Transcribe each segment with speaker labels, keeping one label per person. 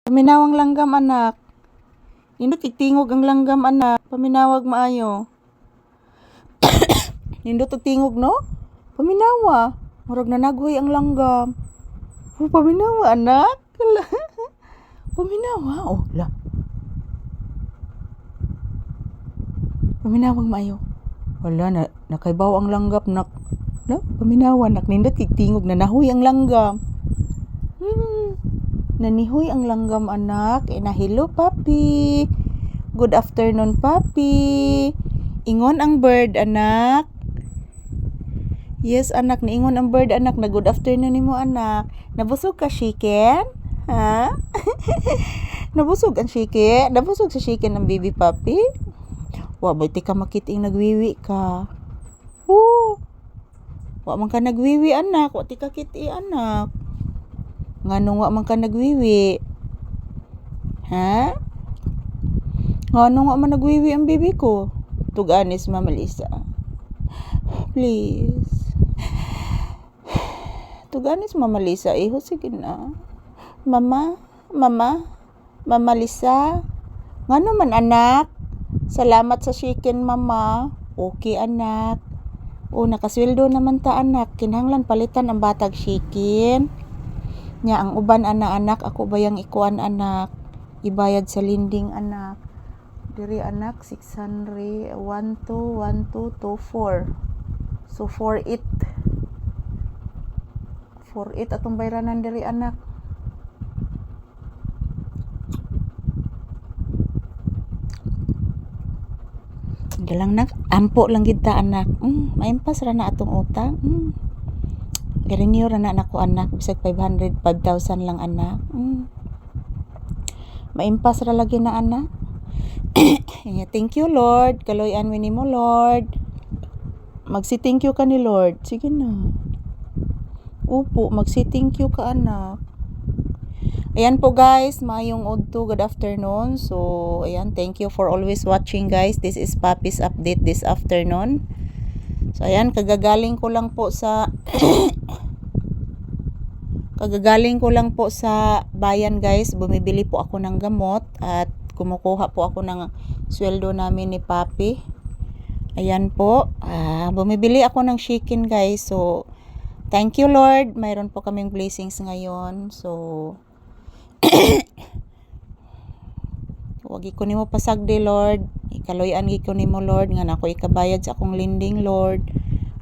Speaker 1: Paminawang langgam anak. Nindot tingog ang langgam anak. Paminawag maayo. Nindot tingog no? Paminawa. Murag nanaghoy ang langgam. Paminawa anak. Paminawa. Oh, la. Paminawag maayo. Wala, nakaibaw ang langgam nak. No? Paminawa nak. Nindot tingog na nahoy ang langgam. Nanihoy ang langgam anak. Hello papi. Good afternoon papi. Ingon ang bird anak. Yes anak, niingon ang bird anak na good afternoon nimo anak. Nabusog ka chicken? Ha? Nabusog ang chicken? Nabusog sa chicken ng baby papi? Wa ba ti ka makiting nagwiwi ka? Wa man ka nagwiwi anak, wa ti ka kiti anak. Nganong wa man ka nagwiwi? Ha? Nganong wa man nagwiwi ang baby ko? Tuganis Mama Lisa. Please. Tuganis Mama Lisa. Iho sige na. Mama Lisa. Ngano man anak? Salamat sa chicken mama. Okay anak. O nakasweldo naman ta anak. Kinahanglan palitan ang batag chicken. Nya ang uban anak ako bayang ikuan anak. Ibayad sa linding anak. Diri anak 600 12 24. So 48 atong bayranan diri anak. Galang nak ampo lang gid ta anak. Maimpas ra na atong utang. Renew ra na nako anak bisag 500 5,000 lang anak. Maimpas ra lagi na anak. Thank you Lord. Kaloy-an mi nimo Lord. Magsi-thank you ka ni Lord. Sige na. Upo, magsi-thank you ka anak. Ayan po guys, maayong udto, good afternoon. So, ayan, thank you for always watching guys. This is Papi's update this afternoon. So, ayan, kagagaling ko lang po sa bayan guys. Bumibili po ako ng gamot at kumukuha po ako ng sweldo namin ni Papi. Ayan po, bumibili ako ng chicken guys. So, thank you Lord. Mayroon po kaming blessings ngayon. So, wag ko nimo pasagdi Lord. Ikaloy-an ko nimo Lord nga nako ikabayad sa akong linding Lord.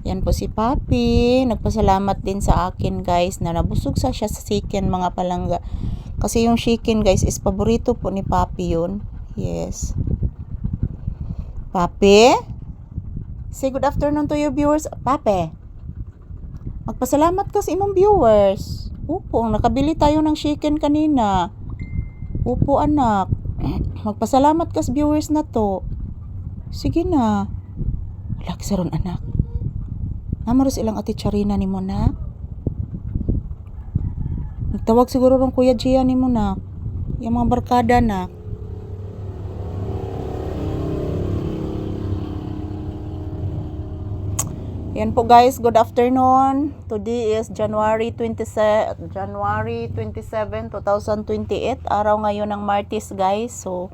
Speaker 1: Yan po si Papi. Nagpasalamat din sa akin guys na nabusog siya sa chicken mga palangga. Kasi yung chicken guys is paborito po ni Papi yun. Yes. Papi? Say good afternoon to your viewers. Papi? Magpasalamat ka sa imong viewers. Upo, nakabili tayo ng chicken kanina. Upo anak. Magpasalamat ka sa viewers na to. Sige na. Relax ron anak. Namaros ilang ati Charina ni mo na. Nagtawag siguro rong Kuya Gia ni mo na. Yung mga barkada na. Yan po guys, good afternoon. Today is January 27, 2028. Araw ngayon ng Martes guys. So,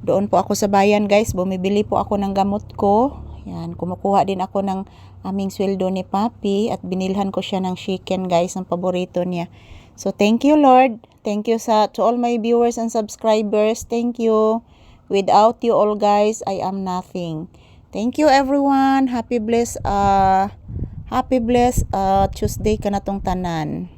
Speaker 1: doon po ako sa bayan guys. Bumibili po ako ng gamot ko. Yan, kumukuha din ako ng aming sweldo ni Papi. At binilhan ko siya ng chicken guys, ang paborito niya. So, thank you Lord. Thank you to all my viewers and subscribers. Thank you. Without you all guys, I am nothing. Thank you everyone. Happy blessed Tuesday kanatong tanan.